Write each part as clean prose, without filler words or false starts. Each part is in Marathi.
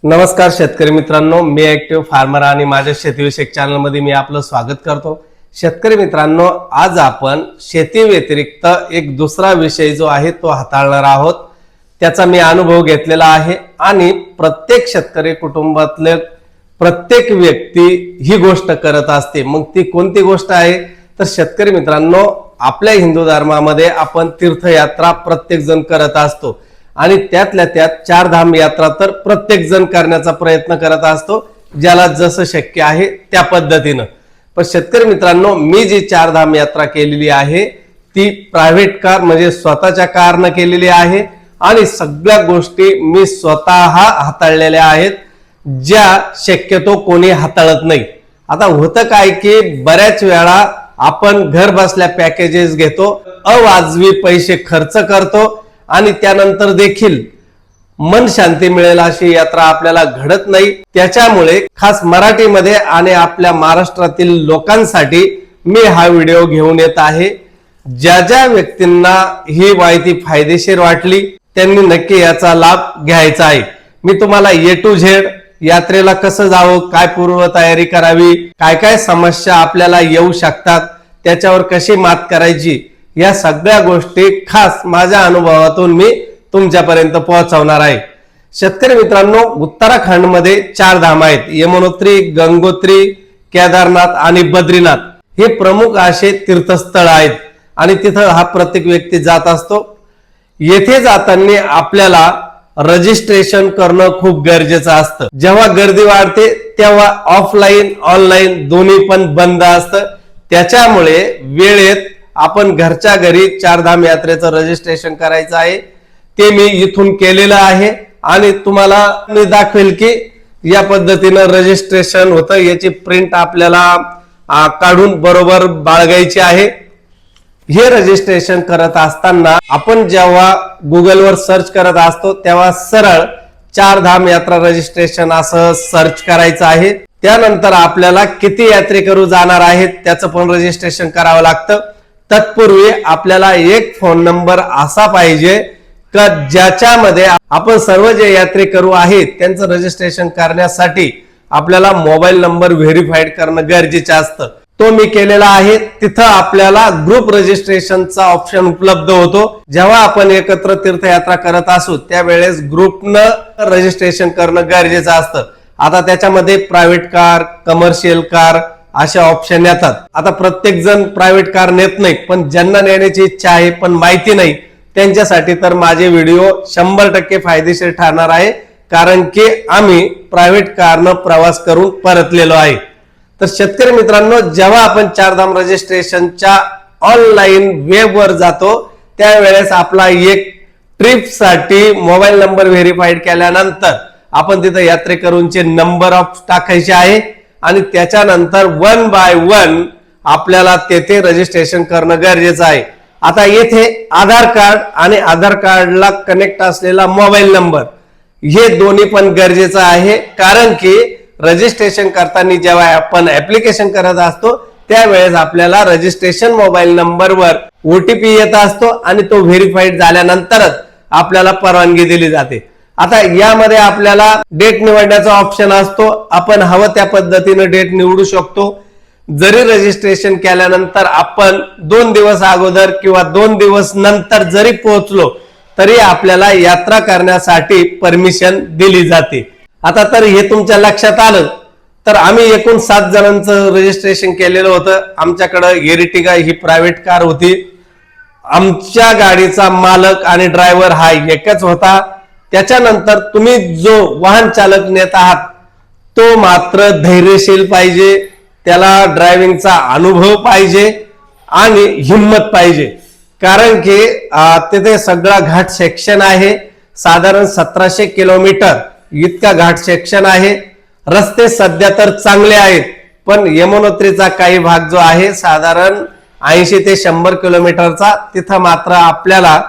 नमस्कार शेतकरी मित्रांनो, मी ऍक्टिव्ह फार्मर आणि माझ्या शेतीविषयक चॅनल मध्ये मी आपलं स्वागत करतो। शेतकरी मित्रांनो, आज आपण शेती व्यतिरिक्त एक दुसरा विषय जो आहे तो हाताळणार आहोत। त्याचा मी अनुभव घेतलेला आहे आणि प्रत्येक शेतकरी कुटुंबातले प्रत्येक व्यक्ती ही गोष्ट करत असते। मग ती कोणती गोष्ट आहे तर शेतकरी मित्रांनो, आपल्या हिंदू धर्मामध्ये आपण तीर्थयात्रा प्रत्येक जण करत असतो आणि त्यातल्या त्यात चार धाम यात्रा तर प्रत्येक जण करण्याचा प्रयत्न करत असतो, ज्याला जसं शक्य आहे त्या पद्धतीनं। पण शेतकरी मित्रांनो, मी जी चार धाम यात्रा केलेली आहे ती प्रायव्हेट कार म्हणजे स्वतःच्या कारने केलेली आहे आणि सगळ्या गोष्टी मी स्वतः हाताळलेल्या आहेत, ज्या शक्यतो कोणी हाताळत नाही। आता होतं काय की बऱ्याच वेळा आपण घर बसल्या पॅकेजेस घेतो, अवाजवी पैसे खर्च करतो आणि त्यानंतर देखील मन शांती मिळेल अशी यात्रा आपल्याला घडत नाही। त्याच्यामुळे खास मराठीमध्ये आणि आपल्या महाराष्ट्रातील लोकांसाठी मी हा व्हिडिओ घेऊन येत आहे। ज्या ज्या व्यक्तींना ही माहिती फायदेशीर वाटली त्यांनी नक्की याचा लाभ घ्यायचा आहे। मी तुम्हाला A to Z यात्रेला कसं जावं, काय पूर्वतयारी करावी, काय काय समस्या आपल्याला येऊ शकतात, त्याच्यावर कशी मात करायची, या सगळ्या गोष्टी खास माझ्या अनुभवातून मी तुमच्यापर्यंत पोहोचवणार आहे। शेतकरी मित्रांनो, उत्तराखंड मध्ये चार धाम आहेत, यमुनोत्री, गंगोत्री, केदारनाथ आणि बद्रीनाथ। हे प्रमुख असे तीर्थस्थळ आहेत आणि तिथं हा प्रत्येक व्यक्ती जात असतो। येथे जाताना आपल्याला रजिस्ट्रेशन करणं खूप गरजेचं असतं। जेव्हा गर्दी वाढते तेव्हा ऑफलाईन ऑनलाईन दोन्ही पण बंद असतं। त्याच्यामुळे वेळेत आपण घरच्या घरी चारधाम यात्रेचं रजिस्ट्रेशन करायचं आहे। ते मी इथून केलेलं आहे आणि तुम्हाला मी दाखवेल की या पद्धतीनं रजिस्ट्रेशन होतं। याची प्रिंट आपल्याला काढून बरोबर बाळगायची आहे। हे रजिस्ट्रेशन करत असताना आपण जेव्हा गुगलवर सर्च करत असतो तेव्हा सरळ चारधाम यात्रा रजिस्ट्रेशन असं सर्च करायचं आहे। त्यानंतर आपल्याला किती यात्रेकरू जाणार आहेत त्याचं पण रजिस्ट्रेशन करावं लागतं। तत्पूर्वी आपल्याला एक फोन नंबर असा पाहिजे का ज्याच्यामध्ये आपण सर्व जे यात्रेकरू आहेत त्यांचं रजिस्ट्रेशन करण्यासाठी आपल्याला मोबाईल नंबर व्हेरीफाईड करणं गरजेचं असतं। तो मी केलेला आहे। तिथं आपल्याला ग्रुप रजिस्ट्रेशनचा ऑप्शन उपलब्ध होतो। जेव्हा आपण एकत्र तीर्थयात्रा करत असू त्यावेळेस ग्रुपनं रजिस्ट्रेशन करणं गरजेचं असतं। आता त्याच्यामध्ये प्रायव्हेट कार, कमर्शियल कार अशा ऑप्शन येतात। आता प्रत्येक जण प्रायव्हेट कार नेत नाही, पण ज्यांना नेण्याची इच्छा आहे पण माहिती नाही त्यांच्यासाठी तर माझे व्हिडिओ 100% फायदेशीर ठरणार आहे, कारण की आम्ही प्रायव्हेट कारनं प्रवास करून परतलेलो आहे। तर शेतकरी मित्रांनो, जेव्हा आपण चारधाम रजिस्ट्रेशनच्या ऑनलाईन वेबवर जातो त्यावेळेस आपला एक ट्रिपसाठी मोबाईल नंबर व्हेरीफाईड केल्यानंतर आपण तिथं यात्रेकरूंचे नंबर ऑफ टाकायचे आहे आणि त्याच्यानंतर 1 by 1 आपल्याला तेथे रजिस्ट्रेशन करणं गरजेचं आहे। आता येथे आधार कार्ड आणि आधार कार्डला कनेक्ट असलेला मोबाईल नंबर हे दोन्ही पण गरजेचं आहे, कारण की रजिस्ट्रेशन करताना जेव्हा आपण ऍप्लिकेशन करत असतो त्यावेळेस आपल्याला रजिस्ट्रेशन मोबाईल नंबरवर OTP येत असतो आणि तो व्हेरीफाईड झाल्यानंतरच आपल्याला परवानगी दिली जाते। आता यामध्ये आपल्याला डेट निवडण्याचा ऑप्शन असतो, आपण हवं त्या पद्धतीने डेट निवडू शकतो। जरी रजिस्ट्रेशन केल्यानंतर आपण 2 दिवस अगोदर किंवा 2 दिवस नंतर जरी पोहोचलो तरी आपल्याला यात्रा करण्यासाठी परमिशन दिली जाते। आता तर हे तुमच्या लक्षात आलं तर आम्ही एकूण 7 जणांचं रजिस्ट्रेशन केलेलं होतं। आमच्याकडे एरिटिगा ही प्रायव्हेट कार होती। आमच्या गाडीचा मालक आणि ड्रायव्हर हा एकच होता। त्याच्यानंतर तुम्ही जो वाहन चालक नेत आहात तो मात्र धैर्यशील पाहिजे, त्याला ड्रायव्हिंगचा अनुभव पाहिजे आणि हिम्मत पाहिजे, कारण की तिथे सगळा घाट सेक्शन आहे। साधारण 1700 किलोमीटर इतका घाट सेक्शन आहे। रस्ते सध्या तर चांगले आहेत, पण यमुनोत्रीचा काही भाग जो आहे साधारण 80 ते 100 किलोमीटरचा, तिथं मात्र आपल्याला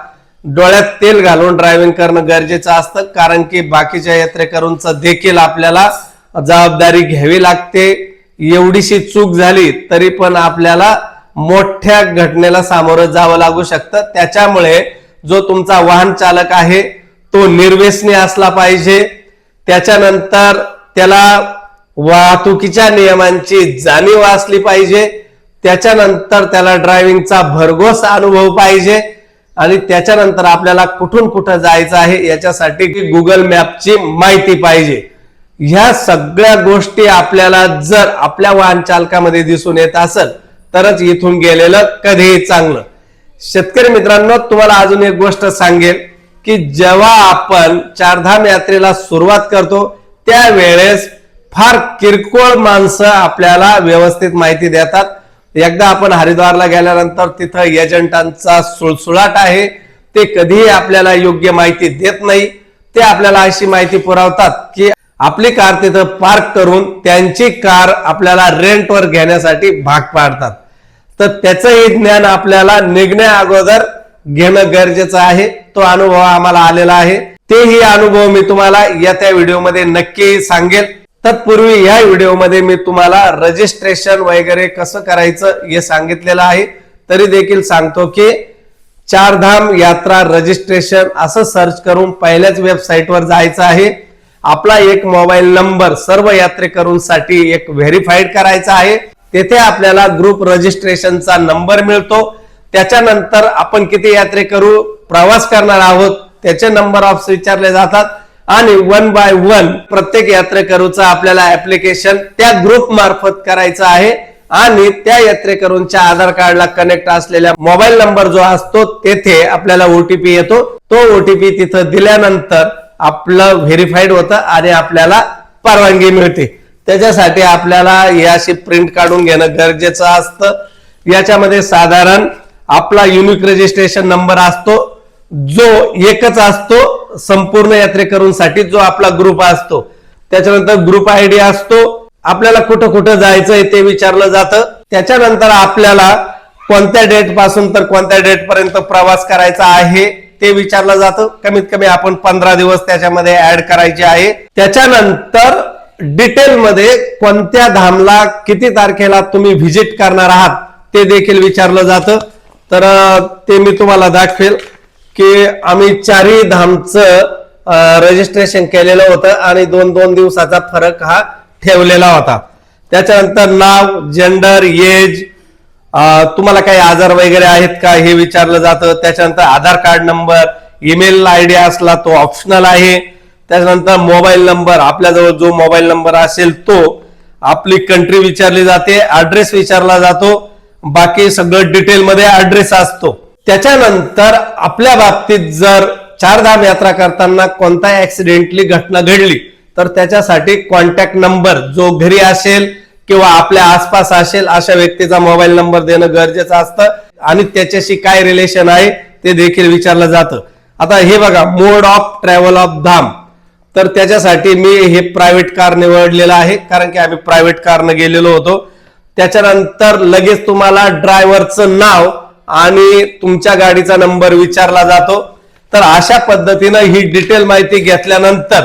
डोळ्यात तेल घालून ड्रायव्हिंग करणं गरजेचं असतं, कारण की बाकीच्या यात्रेकरूंचं देखील आपल्याला जबाबदारी घ्यावी लागते। एवढीशी चूक झाली तरी पण आपल्याला मोठ्या घटनेला सामोरं जावं लागू शकतं। त्याच्यामुळे जो तुमचा वाहन चालक आहे तो निर्व्यसनी असला पाहिजे, त्याच्यानंतर त्याला वाहतुकीच्या नियमांची जाणीव असली पाहिजे, त्याच्यानंतर त्याला ड्रायव्हिंगचा भरघोस अनुभव पाहिजे आणि त्याच्यानंतर आपल्याला कुठून कुठं जायचं आहे याच्यासाठी गुगल मॅपची माहिती पाहिजे. ह्या सगळ्या गोष्टी आपल्याला जर आपल्या वाहन चालकामध्ये दिसून येत असेल तरच इथून गेलेलं कधीही चांगलं. शेतकरी मित्रांनो, तुम्हाला अजून एक गोष्ट सांगेल की जेव्हा आपण चारधाम यात्रेला सुरुवात करतो त्यावेळेस फार किरकोळ माणसं आपल्याला व्यवस्थित माहिती देतात. एकदा आपण हरिद्वारला गेल्यानंतर तिथं एजंटांचा सुळसुळाट आहे, ते कधीही आपल्याला योग्य माहिती देत नाही. ते आपल्याला अशी माहिती पुरवतात की आपली कार तिथं पार्क करून त्यांची कार आपल्याला रेंटवर घेण्यासाठी भाग पाडतात. तर त्याचंही ज्ञान आपल्याला निघण्या अगोदर घेणं गरजेचं आहे. तो अनुभव आम्हाला आलेला आहे, तेही अनुभव मी तुम्हाला येत्या व्हिडिओमध्ये नक्की सांगेल. तत्पूर्वी या व्हिडिओमध्ये मी तुम्हाला रजिस्ट्रेशन वगैरे कसं करायचं हे सांगितलेलं आहे. तरी देखील सांगतो की चारधाम यात्रा रजिस्ट्रेशन असं सर्च करून पहिल्याच वेबसाईटवर जायचं आहे. आपला एक मोबाईल नंबर सर्व यात्रेकरूंसाठी एक व्हेरीफाईड करायचा आहे. तेथे आपल्याला ग्रुप रजिस्ट्रेशनचा नंबर मिळतो. त्याच्यानंतर आपण किती यात्रेकरू प्रवास करणार आहोत त्याचे नंबर ऑफ विचारले जातात आणि 1 बाय 1 प्रत्येक यात्रेकरूचं आपल्याला ऍप्लिकेशन त्या ग्रुप मार्फत करायचं आहे आणि त्या यात्रेकरूंच्या आधार कार्डला कनेक्ट असलेल्या मोबाईल नंबर जो असतो तेथे आपल्याला ओटीपी येतो. तो ओटीपी तिथं दिल्यानंतर आपलं व्हेरीफाईड होतं आणि आपल्याला परवानगी मिळते. त्याच्यासाठी आपल्याला याची प्रिंट काढून घेणं गरजेचं असतं. याच्यामध्ये साधारण आपला युनिक रजिस्ट्रेशन नंबर असतो जो एकच असतो संपूर्ण यात्रेकरूंसाठी, जो आपला ग्रुप असतो. त्याच्यानंतर ग्रुप आयडी असतो. आपल्याला कुठं कुठं जायचंय ते विचारलं जातं. त्याच्यानंतर आपल्याला कोणत्या डेट पासून तर कोणत्या डेट पर्यंत प्रवास करायचा आहे ते विचारलं जातं. कमीत कमी आपण 15 दिवस त्याच्यामध्ये ऍड करायचे आहे. त्याच्यानंतर डिटेल मध्ये कोणत्या धामला किती तारखेला तुम्ही व्हिजिट करणार आहात ते देखील विचारलं जातं. तर ते मी तुम्हाला दाखवेल की आम्ही 4ही धामचं रजिस्ट्रेशन केलेलं होतं आणि 2-2 दिवसाचा फरक हा ठेवलेला होता. त्याच्यानंतर नाव, जेंडर, एज, तुम्हाला काही आजार वगैरे आहेत का हे विचारलं जातं. त्याच्यानंतर आधार कार्ड नंबर, ईमेल आयडी असला तो ऑप्शनल आहे. त्याच्यानंतर मोबाईल नंबर, आपल्याजवळ जो मोबाईल नंबर असेल तो, आपली कंट्री विचारली जाते, ऍड्रेस विचारला जातो. बाकी सगळं डिटेल मध्ये ऍड्रेस असतो. त्याच्यानंतर आपल्या बाबतीत जर चारधाम यात्रा करताना कोणता ऍक्सिडेंटली घटना घडली तर त्याच्यासाठी कॉन्टॅक्ट नंबर जो घरी असेल किंवा आपल्या आसपास असेल अशा व्यक्तीचा मोबाईल नंबर देणं गरजेचं असतं आणि त्याच्याशी काय रिलेशन आहे ते देखील विचारलं जातं. आता हे बघा, मोड ऑफ ट्रॅव्हल ऑफ धाम, तर त्याच्यासाठी मी हे प्रायव्हेट कार निवडलेलं आहे कारण की आम्ही प्रायव्हेट कारनं गेलेलो होतो. त्याच्यानंतर लगेच तुम्हाला ड्रायव्हरचं नाव आणि तुमच्या गाडीचा नंबर विचारला जातो. तर अशा पद्धतीनं ही डिटेल माहिती घेतल्यानंतर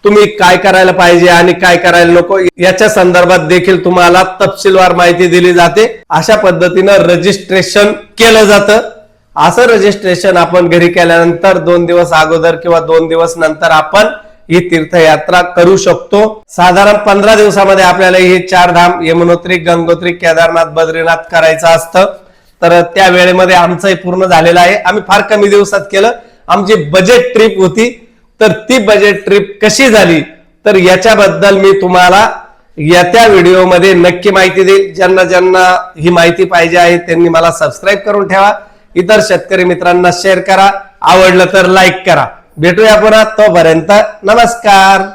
तुम्ही काय करायला पाहिजे आणि काय करायला नको याच्या संदर्भात देखील तुम्हाला तपशीलवार माहिती दिली जाते. अशा पद्धतीनं रजिस्ट्रेशन केलं जातं. असं रजिस्ट्रेशन आपण घरी केल्यानंतर 2 दिवस अगोदर किंवा 2 दिवस नंतर आपण ही तीर्थयात्रा करू शकतो. साधारण 15 दिवसामध्ये आपल्याला ही चारधाम, यमुनोत्री, गंगोत्री, केदारनाथ, बद्रीनाथ करायचं असतं. तर त्या वेळेमध्ये आमचंही पूर्ण झालेलं आहे. आम्ही फार कमी दिवसात केलं. आमची बजेट ट्रिप होती. तर ती बजेट ट्रिप कशी झाली तर याच्याबद्दल मी तुम्हाला येत्या व्हिडिओमध्ये नक्की माहिती देईल. ज्यांना ज्यांना ही माहिती पाहिजे आहे त्यांनी मला सबस्क्राईब करून ठेवा. इतर शेतकरी मित्रांना शेअर करा. आवडलं तर लाईक करा. भेटूया पुन्हा. तोपर्यंत नमस्कार.